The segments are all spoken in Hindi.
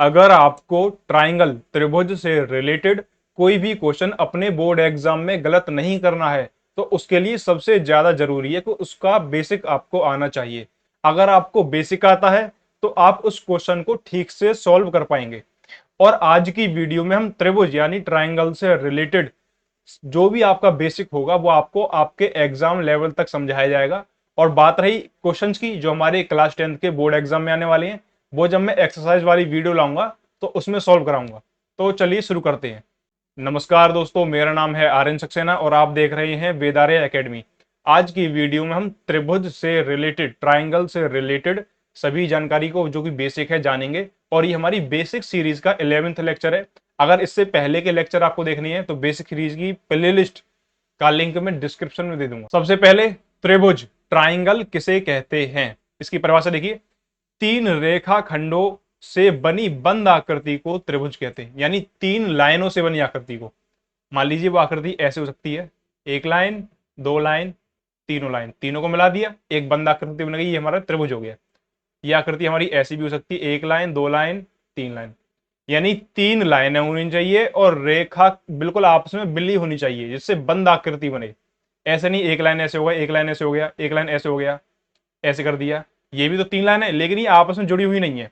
अगर आपको ट्राइंगल त्रिभुज से रिलेटेड कोई भी क्वेश्चन अपने बोर्ड एग्जाम में गलत नहीं करना है तो उसके लिए सबसे ज्यादा जरूरी है कि उसका बेसिक आपको आना चाहिए। अगर आपको बेसिक आता है तो आप उस क्वेश्चन को ठीक से सॉल्व कर पाएंगे। और आज की वीडियो में हम त्रिभुज यानी ट्राइंगल से रिलेटेड जो भी आपका बेसिक होगा वो आपको आपके एग्जाम लेवल तक समझाया जाएगा। और बात रही क्वेश्चंस की जो हमारे क्लास 10th के बोर्ड एग्जाम में आने वाले हैं, वो जब मैं एक्सरसाइज वाली वीडियो लाऊंगा तो उसमें सॉल्व कराऊंगा। तो चलिए शुरू करते हैं। नमस्कार दोस्तों, मेरा नाम है आर्यन सक्सेना और आप देख रहे हैं वेदारे एकेडमी। आज की वीडियो में हम त्रिभुज से रिलेटेड, ट्राइंगल से रिलेटेड सभी जानकारी को जो कि बेसिक है जानेंगे। और ये हमारी बेसिक सीरीज का 11th लेक्चर है। अगर इससे पहले के लेक्चर आपको देखनी है तो बेसिक सीरीज की प्लेलिस्ट का लिंक मैं डिस्क्रिप्शन में दे दूंगा। सबसे पहले त्रिभुज, ट्राइंगल किसे कहते हैं इसकी परिभाषा देखिए। तीन रेखा खंडों से बनी बंद आकृति को त्रिभुज कहते हैं, यानी तीन लाइनों से बनी आकृति को। मान लीजिए वो आकृति ऐसे हो सकती है, एक लाइन, दो लाइन, तीनों लाइन, तीनों को मिला दिया एक बंद आकृति बन गई, ये हमारा त्रिभुज हो गया। ये आकृति हमारी ऐसी भी हो सकती है, एक लाइन, दो लाइन, तीन लाइन, यानी तीन लाइनें होनी चाहिए और रेखा बिल्कुल आपस में मिली होनी चाहिए जिससे बंद आकृति बने। ऐसे नहीं एक लाइन ऐसे हो गया, एक लाइन ऐसे हो गया, एक लाइन ऐसे हो गया, ऐसे कर दिया। ये भी तो तीन लाइन है लेकिन ये आपस में जुड़ी हुई नहीं है।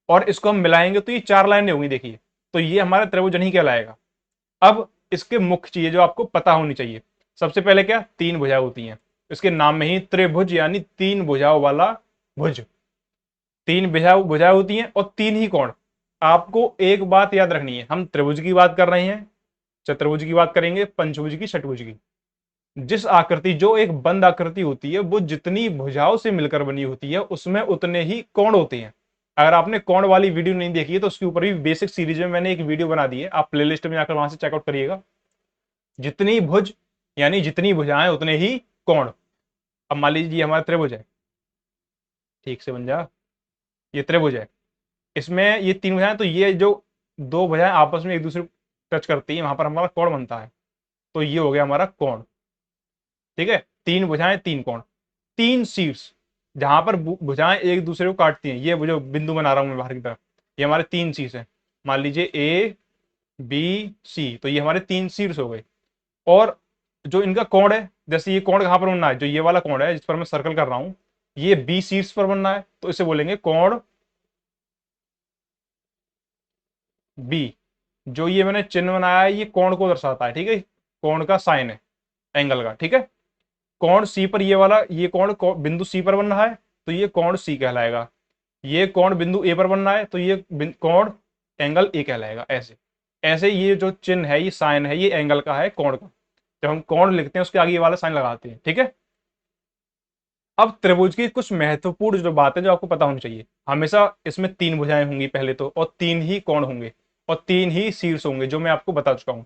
और इसको हम मिलाएंगे तो ये चार लाइनें होंगी, देखिए। तो ये हमारा त्रिभुज नहीं कहलाएगा। अब इसके मुख्य चीजें जो आपको पता होनी चाहिए, सबसे पहले क्या, तीन भुजाएं होती हैं। इसके नाम में ही त्रिभुज यानी तीन भुजाओं वाला भुज। तीन भुजाएं होती हैं और तीन ही कोण। आपको एक बात याद रखनी है, हम त्रिभुज की बात कर रहे हैं, चतुर्भुज की बात करेंगे, पंचभुज की, षटभुज की। जिस आकृति, जो एक बंद आकृति होती है, वो जितनी भुजाओं से मिलकर बनी होती है उसमें उतने ही कोण होते हैं। अगर आपने कोण वाली वीडियो नहीं देखी है तो उसके ऊपर भी बेसिक सीरीज में मैंने एक वीडियो बना दी है, आप प्लेलिस्ट में जाकर वहां से चेकआउट करिएगा। जितनी भुज यानी जितनी भुजाएं उतने ही कोण। अब मान लीजिए हमारा त्रिभुज है, ठीक से बन जा, ये त्रिभुज है। इसमें ये तीन भुजाएं, तो ये जो दो भुजाएं आपस में एक दूसरे को टच करती हैं वहां पर हमारा कोण बनता है। तो ये हो गया हमारा कोण, ठीक है। तीन भुजाएं तीन कोण, तीन शीर्ष जहां पर भुजाएं एक दूसरे को काटती हैं, ये वो जो बिंदु बना रहा हूं मैं बाहर की तरफ, ये हमारे तीन शीर्ष है। मान लीजिए ए बी सी, तो ये हमारे तीन शीर्ष हो गए। और जो इनका कोण है, जैसे ये कोण कहां पर बनना है, जो ये वाला कोण है जिस पर मैं सर्कल कर रहा हूं, ये बी शीर्ष पर बनना है, तो इसे बोलेंगे कोण बी। जो ये मैंने चिन्ह बनाया है ये कोण को दर्शाता है, ठीक है, कोण का साइन है, एंगल का, ठीक है। कोण सी पर ये वाला, ये बिंदु सी पर बन रहा है तो ये कोण सी कहलाएगा। ये कोण बिंदु ए पर बनना है तो ये कोण एंगल ए कहलाएगा। ऐसे ऐसे ये जो चिन्ह है, ये साइन है, ये एंगल का है, कोण का। जब हम कोण लिखते हैं उसके आगे ये वाला साइन लगाते हैं, ठीक है। अब त्रिभुज की कुछ महत्वपूर्ण जो बात है जो आपको पता होनी चाहिए, हमेशा इसमें तीन भुजाएं होंगी पहले तो, और तीन ही कोण होंगे और तीन ही शीर्ष होंगे जो मैं आपको बता चुका हूं।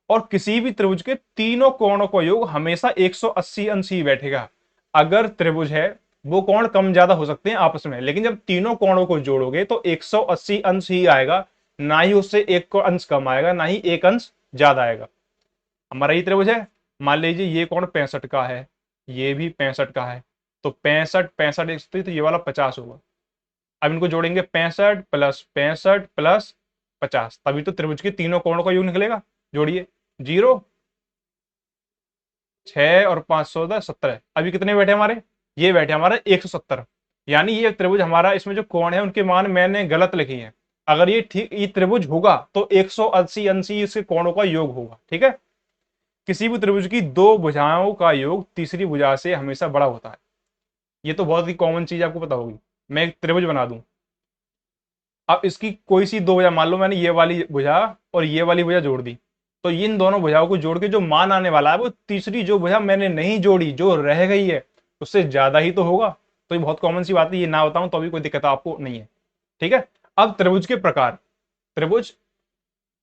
और किसी भी त्रिभुज के तीनों कोणों का योग हमेशा 180 अंश ही बैठेगा। अगर त्रिभुज है, वो कोण कम ज्यादा हो सकते हैं आपस में, लेकिन जब तीनों कोणों को जोड़ोगे तो 180 अंश ही आएगा, ना ही उससे एक को अंश कम आएगा, ना ही एक अंश ज्यादा आएगा। हमारा ये त्रिभुज है, मान लीजिए ये कोण 65 का है, ये भी 65 का है, तो 65 65 तो ये वाला 50 होगा। अब इनको जोड़ेंगे, 65 + 65 + 50, तभी तो त्रिभुज के तीनों कोणों का योग निकलेगा। जोड़िए, जीरो, 6 और 5 17, अभी कितने बैठे हमारे, ये बैठे हमारे 170। यानी ये त्रिभुज हमारा, इसमें जो कोण है उनके मान मैंने गलत लिखे हैं। अगर ये ठीक ये त्रिभुज होगा तो 180 अंश ही इसके कोणों का योग होगा, ठीक है। किसी भी त्रिभुज की दो भुजाओं का योग तीसरी भुजा से हमेशा बड़ा होता है। ये तो बहुत ही कॉमन चीज आपको पता होगी। मैं एक त्रिभुज बना दूं, अब इसकी कोई सी दो भुजा, मान लो मैंने ये वाली भुजा और ये वाली भुजा जोड़ दी, तो इन दोनों भुजाओं को जोड़ के जो मान आने वाला है वो तीसरी जो भुजा मैंने नहीं जोड़ी, जो रह गई है, उससे ज्यादा ही तो होगा। तो ये बहुत कॉमन सी बात है, ये ना बताऊं तो अभी कोई दिक्कत आपको नहीं है, ठीक है। अब त्रिभुज के प्रकार, त्रिभुज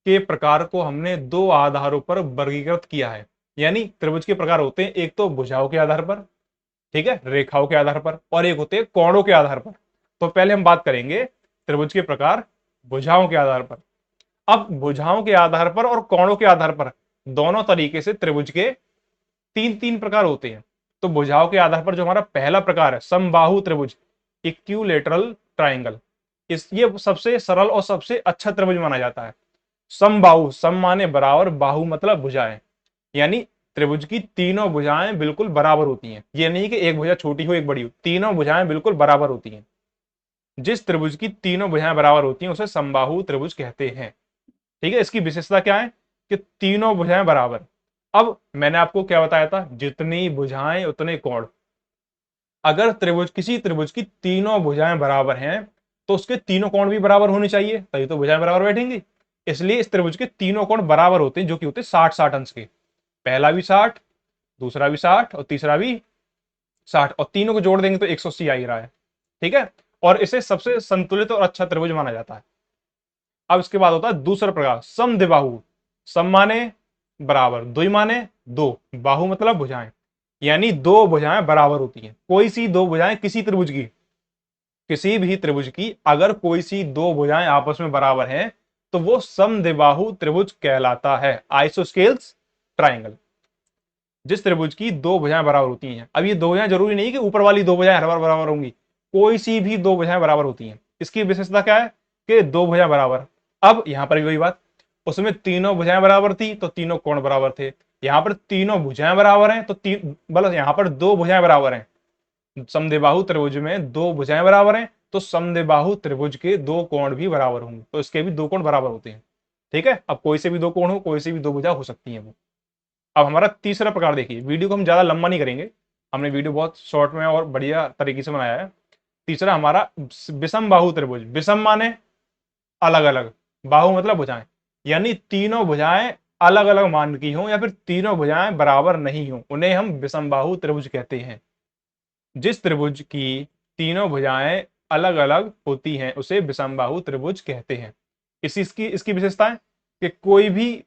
के प्रकार को हमने दो आधारों पर वर्गीकृत किया है। यानी त्रिभुज के प्रकार होते हैं, एक तो भुजाओं के आधार पर, ठीक है, रेखाओं के आधार पर, और एक होते हैं कोणों के आधार पर। तो पहले हम बात करेंगे त्रिभुज के प्रकार भुजाओं के आधार पर। अब भुजाओं के आधार पर और कोणों के आधार पर दोनों तरीके से त्रिभुज के तीन तीन प्रकार होते हैं। तो भुजाओं के आधार पर जो हमारा पहला प्रकार है, समबाहु त्रिभुज, इक्विलैटरल ट्रायंगल। ये सबसे सरल और सबसे अच्छा त्रिभुज माना जाता है। समबाहु, सम माने बराबर, बाहु मतलब भुजाएं, यानी त्रिभुज की तीनों भुजाएं बिल्कुल बराबर होती हैं। ये नहीं कि एक भुजा छोटी हो एक बड़ी हो, तीनों भुजाएं बिल्कुल बराबर होती हैं। जिस त्रिभुज की तीनों भुजाएं बराबर होती हैं उसे समबाहु त्रिभुज कहते हैं। ठीक है, इसकी विशेषता क्या है कि तीनों भुजाएं बराबर। अब मैंने आपको क्या बताया था, जितनी भुजाएं उतने कोण। अगर त्रिभुज, किसी त्रिभुज की तीनों भुजाएं बराबर हैं तो उसके तीनों कोण भी बराबर होने चाहिए, तभी तो भुजाएं बराबर बैठेंगी। इसलिए इस त्रिभुज के तीनों कोण बराबर होते हैं, जो कि होते 60-60 अंश के। पहला भी 60, दूसरा भी 60 और तीसरा भी 60, और तीनों को जोड़ देंगे तो 180 आ ही रहा है। ठीक है, और इसे सबसे संतुलित और अच्छा त्रिभुज माना जाता है। अब इसके बाद होता है दूसरा प्रकार, समद्विबाहु। सम माने बराबर, द्वि माने दो, बाहु मतलब भुजाएं, यानी दो भुजाएं बराबर होती हैं। कोई सी दो भुजाएं किसी त्रिभुज की, किसी भी त्रिभुज की अगर कोई सी दो भुजाएं आपस में बराबर हैं तो वो समद्विबाहु त्रिभुज कहलाता है, आइसोस्केल्स ट्राइंगल। जिस त्रिभुज की दो भुजाएं बराबर होती हैं, अब ये दो भुजाएं जरूरी नहीं कि ऊपर वाली दो भुजाएं हर बार बराबर होंगी, कोई सी भी दो भुजाएं बराबर होती हैं। इसकी विशेषता क्या है कि दो भुजाएं बराबर। अब यहां पर भी वही बात, उसमें तीनों भुजाएं बराबर थी तो तीनों कोण बराबर थे। यहां पर तीनों भुजाएं बराबर हैं तो तीन, बल्कि यहां पर दो भुजाएं बराबर हैं। समद्विबाहु त्रिभुज में दो भुजाएं बराबर हैं तो समद्विबाहु त्रिभुज के दो कोण भी बराबर होंगे, तो इसके भी दो कोण बराबर होते हैं। ठीक है, अब कोई से भी दो कोण हो, कोई से भी दो भुजा हो सकती है वो। अब हमारा तीसरा प्रकार देखिए, वीडियो को हम ज्यादा लंबा नहीं करेंगे, हमने वीडियो बहुत शॉर्ट में और बढ़िया तरीके से बनाया है। तीसरा हमारा विषम बाहु त्रिभुज। विषम माने अलग अलग, बाहु मतलब भुजाएं, यानी तीनों भुजाएं अलग अलग मान की हों या फिर तीनों भुजाएं बराबर नहीं हों, उन्हें हम विषम बाहु त्रिभुज कहते हैं। जिस त्रिभुज की तीनों भुजाएं अलग अलग होती हैं उसे विषम बाहु त्रिभुज कहते हैं। इसकी इसकी विशेषता है कि कोई भी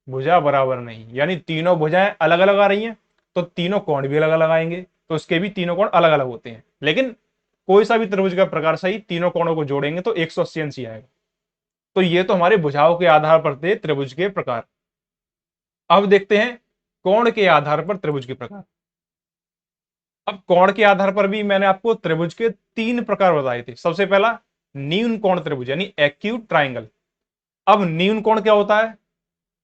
भुजा बराबर नहीं, यानी तीनों भुजाएं अलग अलग आ रही हैं तो तीनों कोण भी अलग अलग आएंगे, तो उसके भी तीनों कोण अलग अलग होते हैं। लेकिन कोई सा भी त्रिभुज का प्रकार सही, तीनों कोणों को जोड़ेंगे तो 180 अंश ही आएगा। तो ये तो हमारे भुजाओं के आधार पर थे त्रिभुज के प्रकार। अब देखते हैं कोण के आधार पर त्रिभुज के प्रकार। अब कोण के आधार पर भी मैंने आपको त्रिभुज के तीन प्रकार बताए थे। सबसे पहला न्यून कोण त्रिभुज यानी एक्यूट ट्राइंगल। अब न्यून कोण क्या होता है,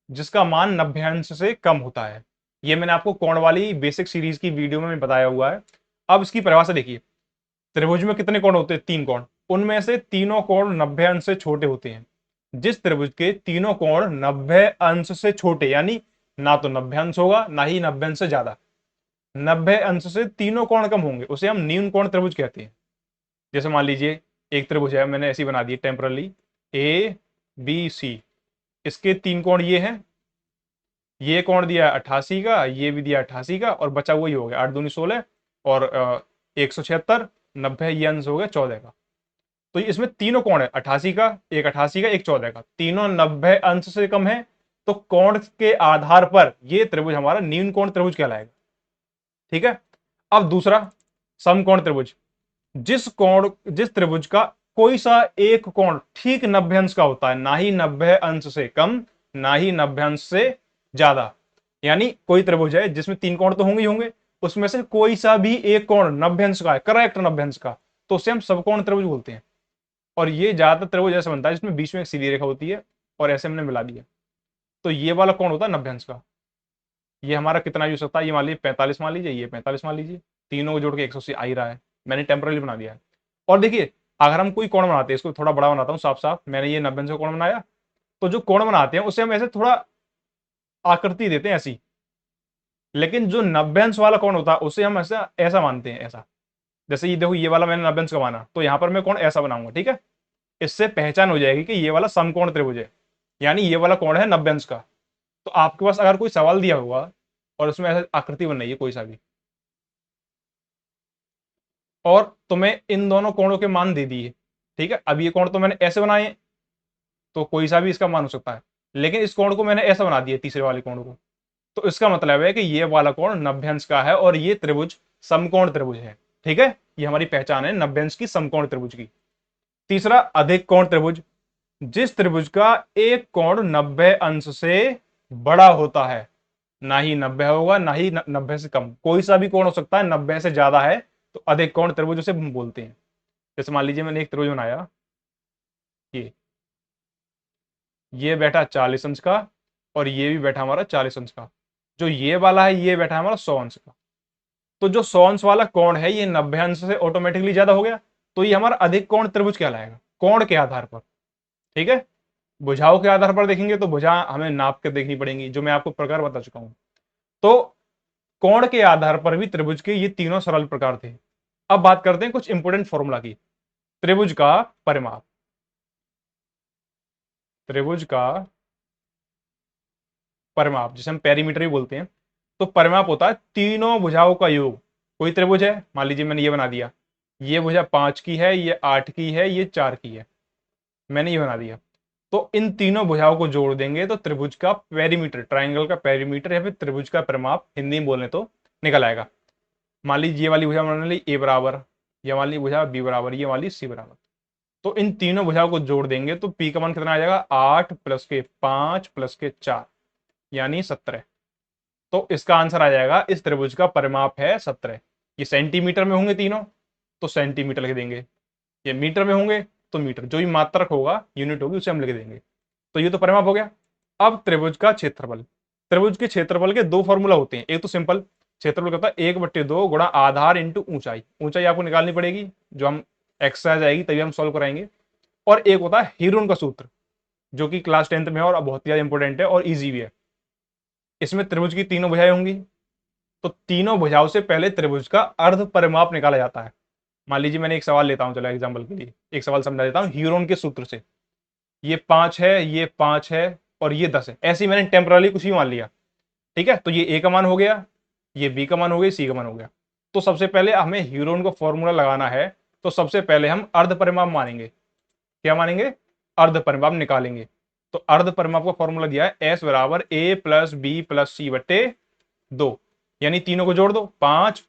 जिसका मान 90 अंश से कम होता है। ये मैंने आपको कोण वाली बेसिक सीरीज की वीडियो में बताया हुआ है। अब इसकी परिभाषा देखिए, त्रिभुज में कितने कोण होते हैं, तीन कोण, उनमें से तीनों कोण 90 अंश से छोटे होते हैं। जिस त्रिभुज के तीनों कोण 90 अंश से छोटे, यानी ना तो 90 अंश होगा ना ही 90 अंश से ज्यादा, 90 अंश से तीनों कोण कम होंगे, उसे हम न्यून कोण त्रिभुज कहते हैं। जैसे मान लीजिए एक त्रिभुज है, मैंने ऐसी बना दी टेम्परली ए बी सी, इसके तीन कोण ये हैं, ये कोण दिया 88 का, ये भी दिया 88 का, और बचा वही हो गया 8 दूनी 16 और 176, 90 ये अंश हो गया 14 का। तो इसमें तीनों कोण है, 88 का, एक 88 का, एक 14 का, तीनों 90 अंश से कम है। तो कोण के आधार पर ये त्रिभुज हमारा न्यून कोण त्रिभुज कहलाएगा। ठीक है, अब दूसरा समकोण त्रिभुज। जिस त्रिभुज का कोई सा एक कोण ठीक 90 अंश का होता है, ना ही 90 अंश से कम ना ही 90 अंश से ज्यादा, यानी कोई त्रिभुज है जिसमें तीन कोण तो होंगे ही होंगे, उसमें से कोई सा भी एक कोण 90 अंश का है, करेक्ट 90 अंश का, तो उसे हम सबकोण त्रिभुज बोलते हैं। और ये ज्यादातर त्रिभुज ऐसा बनता है जिसमें बीच में एक सीधी रेखा होती है और ऐसे हमने मिला दिया, तो ये वाला कोण होता है 90 अंश का। ये हमारा कितना भी हो सकता है, ये मान लीजिए 45 मान लीजिए, ये 45 मान लीजिए, तीनों को जोड़ के 180 आ ही रहा है, मैंने टेम्पररी बना दिया है। और देखिए अगर हम कोई कोण बनाते हैं, इसको थोड़ा बड़ा बनाता हूँ साफ साफ, मैंने ये 90 अंश का कोण बनाया, तो जो कोण बनाते हैं उसे हम ऐसे थोड़ा आकृति देते हैं ऐसी, लेकिन जो 90 अंश वाला कोण होता है उसे हम ऐसा ऐसा मानते हैं, ऐसा। जैसे ये देखो, ये वाला मैंने 90 अंश का माना तो यहाँ पर मैं कोण ऐसा बनाऊंगा। ठीक है, इससे पहचान हो जाएगी कि ये वाला समकोण त्रिभुज है, यानी ये वाला कोण है 90 अंश का। तो आपके पास अगर कोई सवाल दिया हुआ और उसमें ऐसा आकृति बनाई है कोई सा भी, और तुम्हें इन दोनों कोणों के मान दे दिए, ठीक है, अब ये कोण तो मैंने ऐसे बनाए तो कोई सा भी इसका मान हो सकता है, लेकिन इस कोण को मैंने ऐसा बना दिया तीसरे वाले कोण को, तो इसका मतलब है कि ये वाला कोण 90 अंश का है और ये त्रिभुज समकोण त्रिभुज है। ठीक है, ये हमारी पहचान है 90 अंश की समकोण त्रिभुज की। तीसरा अधिक कोण त्रिभुज। जिस त्रिभुज का एक कोण 90 अंश से बड़ा होता है, ना ही 90 होगा ना ही 90 से कम, कोई सा भी कोण हो सकता है, 90 से ज्यादा है तो अधिक कोण त्रिभुज उसे हम बोलते हैं। जैसे मान लीजिए मैंने एक त्रिभुज बनाया ये बैठा 40 अंश का, और ये भी बैठा हमारा 40 अंश का। जो ये वाला है ये बैठा हमारा 100 अंश का। तो जो 100 अंश वाला कोण है ये 90 अंश से ऑटोमेटिकली ज्यादा हो गया, तो ये हमारा अधिक कोण त्रिभुज कहलाएगा कोण के आधार पर। ठीक है, भुजाओं के आधार पर देखेंगे तो भुजा हमें नाप के देखनी पड़ेंगी, जो मैं आपको प्रकार बता चुका हूं। तो कोण के आधार पर भी त्रिभुज के ये तीनों सरल प्रकार थे। अब बात करते हैं कुछ इंपोर्टेंट फॉर्मूला की। त्रिभुज का परिमाप, त्रिभुज का परिमाप जिसे हम पेरीमीटर भी बोलते हैं। तो परिमाप होता है तीनों भुजाओं का योग। कोई त्रिभुज है, मान लीजिए मैंने ये बना दिया, ये भुजा 5 की है, ये 8 की है, ये 4 की है, मैंने ये बना दिया। तो इन तीनों भुजाओं को जोड़ देंगे तो त्रिभुज का पेरीमीटर, ट्राइंगल का पेरीमीटर या फिर त्रिभुज का परिमाप हिंदी में बोलने तो निकल आएगा। मान लीजिए ये वाली भुजा मान ली ए बराबर, ये वाली भुजा बी बराबर, ये वाली सी बराबर। तो इन तीनों भुजाओं को जोड़ देंगे तो पी का मान कितना आ जाएगा, 8 प्लस के 5 प्लस के 4 यानी 17। तो इसका आंसर आ जाएगा, इस त्रिभुज का परिमाप है 17। ये सेंटीमीटर में होंगे तीनों तो सेंटीमीटर लिख देंगे, ये मीटर में होंगे तो मीटर, जो भी मात्रक होगा यूनिट होगी उसे हम लिख देंगे। तो ये तो परिमाप हो गया। अब त्रिभुज का क्षेत्रफल। त्रिभुज के क्षेत्रफल के दो फॉर्मूला होते हैं। एक तो सिंपल क्षेत्रफल कहता है 1/2 गुणा आधार इंटू ऊंचाई। ऊंचाई आपको निकालनी पड़ेगी, जो हम एक्सरसाइज आएगी तभी हम सॉल्व कराएंगे। और एक होता है हीरोन का सूत्र, जो कि क्लास 10th में है और बहुत ज्यादा इंपॉर्टेंट है और ईजी भी है। इसमें त्रिभुज की तीनों भुजाएं होंगी, तो तीनों भुजाओं से पहले त्रिभुज का अर्ध परिमाप निकाला जाता है। मान लीजिए मैंने एक सवाल लेता हूं, चलो एग्जाम्पल के लिए एक सवाल समझा देता हूं हीरोन के सूत्र से। ये 5 है, ये 5 है और ये 10 है, ऐसे ही मैंने टेम्परली कुछ भी मान लिया। ठीक है, तो ये ए का मान हो गया, ये बी का मान हो गया, सी का मान हो गया। तो सबसे पहले हमें हीरोन का फॉर्मूला लगाना है, तो सबसे पहले हम अर्ध परिमाप मानेंगे। क्या मानेंगे, अर्ध परिमाप निकालेंगे। तो अर्ध परिमाप का फॉर्मूला दिया है एस बराबर ए प्लस बी प्लस सी बटे 2, यानी तीनों को जोड़ दो, 5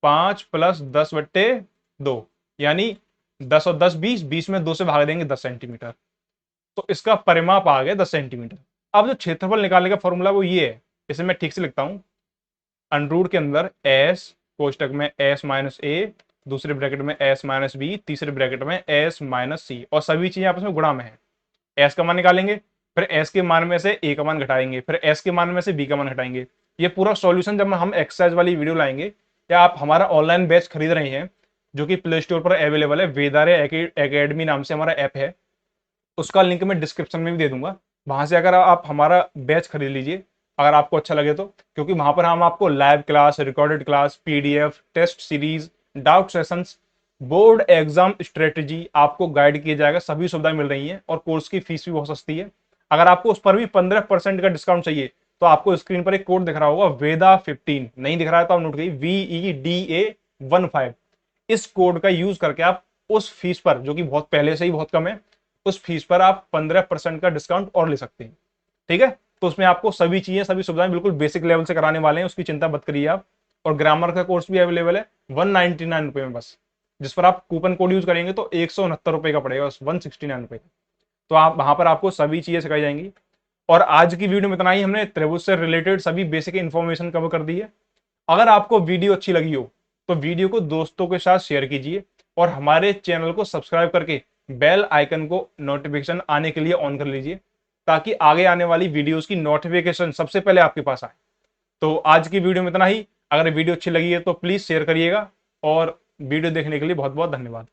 + 10/2 यानी 10 और 10 20, 20 में 2 से भाग देंगे 10 सेंटीमीटर। तो इसका परिमाप आ गया 10 सेंटीमीटर। अब जो क्षेत्रफल निकालने का फॉर्मूला वो ये है, इसे मैं ठीक से लिखता हूं, अंडरूट के अंदर एस, कोष्टक में एस माइनस ए, दूसरे ब्रैकेट में एस माइनस बी, तीसरे ब्रैकेट में एस माइनस सी, और सभी चीजें आपस में गुणा में है। एस का मान निकालेंगे, फिर एस के मान में से ए का मान घटाएंगे, फिर एस के मान में से बी का मान घटाएंगे। ये पूरा सॉल्यूशन जब हम एक्सरसाइज वाली वीडियो लाएंगे, या आप हमारा ऑनलाइन बैच खरीद रहे हैं जो कि प्ले स्टोर पर अवेलेबल है, वेदारे एकेडमी नाम से हमारा ऐप है, उसका लिंक मैं डिस्क्रिप्शन में भी दे दूंगा। वहां से अगर आप हमारा बैच खरीद लीजिए, अगर आपको अच्छा लगे तो, क्योंकि वहां पर हम आपको live class, recorded class, PDF, test series, doubt sessions, board exam strategy आपको गाइड किया जाएगा। सभी सुविधाएं मिल रही हैं और कोर्स की फीस भी बहुत सस्ती है। अगर आपको उस पर भी 15% का डिस्काउंट चाहिए तो आपको स्क्रीन पर एक कोड दिख रहा होगा, वेदा15। नहीं दिख रहा है तो आप नोट करिए, VEDA15। इस कोड का यूज करके आप उस फीस पर, जो कि बहुत पहले से ही बहुत कम है, उस फीस पर आप 15% का डिस्काउंट और ले सकते हैं। ठीक है, तो उसमें आपको सभी चीजें, सभी सुविधाएं बिल्कुल बेसिक लेवल से कराने वाले हैं, उसकी चिंता मत करिए आप। और ग्रामर का कोर्स भी अवेलेबल है 199 रुपए में बस, जिस पर आप कूपन कोड यूज करेंगे तो 169 रुपए का पड़ेगा, बस 169 रुपए का। तो आप वहां पर आपको सभी चीजें सिखाई जाएंगी। और आज की वीडियो में इतना ही, हमने त्रिभुज से रिलेटेड सभी बेसिक इंफॉर्मेशन कवर कर दी है। अगर आपको वीडियो अच्छी लगी हो तो वीडियो को दोस्तों के साथ शेयर कीजिए और हमारे चैनल को सब्सक्राइब करके बेल आइकन को नोटिफिकेशन आने के लिए ऑन कर लीजिए, ताकि आगे आने वाली वीडियोस की नोटिफिकेशन सबसे पहले आपके पास आए। तो आज की वीडियो में इतना ही। अगर वीडियो अच्छी लगी है तो प्लीज शेयर करिएगा, और वीडियो देखने के लिए बहुत बहुत धन्यवाद।